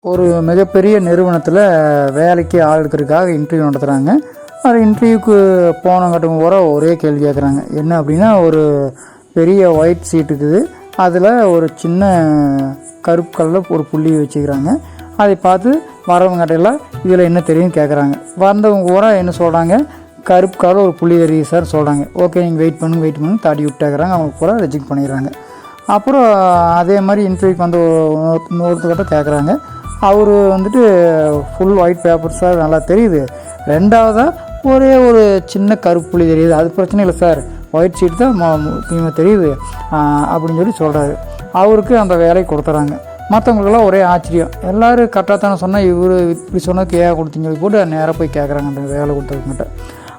ஒரு மிகப்பெரிய நிறுவனத்தில் வேலைக்கு ஆள் எடுக்கிறதுக்காக இன்டர்வியூ நடத்துகிறாங்க. அது இன்டர்வியூக்கு போனவங்கட்டும் கூட ஒரே கேள்வி கேட்குறாங்க. என்ன அப்படின்னா, ஒரு பெரிய ஒயிட் சீட் இருக்குது, அதில் ஒரு சின்ன கருப்பு கலரில் ஒரு புள்ளி வச்சுக்கிறாங்க. அதை பார்த்து வரவங்ககிட்டலாம் இதில் என்ன தெரியும்னு கேட்குறாங்க. வந்தவங்க கூட என்ன சொல்கிறாங்க, கருப்பு கலரில் ஒரு புள்ளி தெரியுது சார் சொல்கிறாங்க. ஓகே நீங்கள் வெயிட் பண்ணுங்க தாடி விட்டாக்குறாங்க. அவங்க கூட ரிஜெக்ட் பண்ணிடுறாங்க. அப்புறம் அதே மாதிரி இன்டர்வியூக்கு வந்து இன்னொருத்தர்கிட்ட கேட்குறாங்க. அவர் வந்துட்டு ஃபுல் ஒயிட் பேப்பர்ஸாக நல்லா தெரியுது, ரெண்டாவதாக ஒரே ஒரு சின்ன கருப்பு புள்ளி தெரியுது, அது பிரச்சனை இல்லை சார், ஒயிட் ஷீட் தான் முக்கியமாக தெரியுது அப்படின்னு சொல்கிறாரு. அவருக்கு அந்த வேலையை கொடுத்துறாங்க. மற்றவங்களுக்கெல்லாம் ஒரே ஆச்சரியம். எல்லோரும் கரெக்டாக தானே சொன்னால் இவர் இப்படி சொன்னதுக்கு ஏன் கொடுத்தீங்க சொல்லி போட்டு நேராக போய் கேட்குறாங்க அந்த வேலை கொடுத்தவங்ககிட்ட.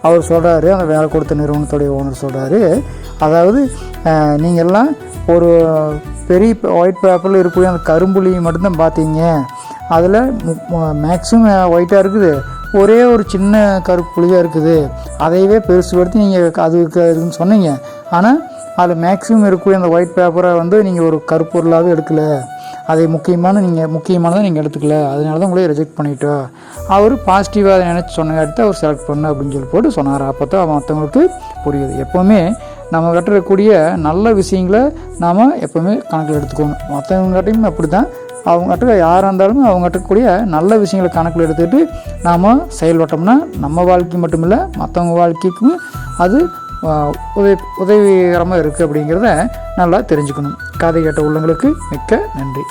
அவர் சொல்கிறாரு, அந்த வேலை கொடுத்த நிறுவனத்துடைய ஓனர் சொல்கிறாரு, அதாவது நீங்கள்லாம் ஒரு பெரிய ஒயிட் பேப்பரில் இருக்கக்கூடிய அந்த கரும்புள்ளி மட்டும்தான் பார்த்தீங்க, அதில் மேக்ஸிமம் ஒயிட்டாக இருக்குது, ஒரே ஒரு சின்ன கருப்பு புள்ளியாக இருக்குது, அதையவே பெருசுபடுத்தி நீங்கள் அது இருக்குதுன்னு சொன்னீங்க. ஆனால் அதில் மேக்ஸிமம் இருக்கக்கூடிய அந்த ஒயிட் பேப்பரை வந்து நீங்கள் ஒரு கருப்பு பொருளாகவே எடுக்கலை, அதை முக்கியமானதை நீங்கள் எடுத்துக்கல, அதனால தான் உங்களே ரிஜெக்ட் பண்ணிட்டோம். அவர் பாசிட்டிவாக அதை நினச்சி சொன்னங்காட்டி அவர் செலக்ட் பண்ண அப்படின்னு சொல்லி போட்டு சொன்னார். அப்போ தான் மற்றவங்களுக்கு புரியுது. எப்போவுமே நம்ம கட்டுறக்கூடிய நல்ல விஷயங்களை நாம் எப்போவுமே கணக்கில் எடுத்துக்கணும். மற்றவங்ககிட்டையும் அப்படி தான், அவங்ககிட்ட யாராக இருந்தாலும் அவங்ககிட்டக்கூடிய நல்ல விஷயங்களை கணக்கில் எடுத்துக்கிட்டு நாம் செயல்பட்டோம்னா நம்ம வாழ்க்கை மட்டும் இல்லை மற்றவங்க வாழ்க்கைக்கும் அது உதவிகரமாக இருக்குது அப்படிங்கிறத நல்லா தெரிஞ்சுக்கணும். கதை கேட்ட உள்ளங்களுக்கு மிக்க நன்றி.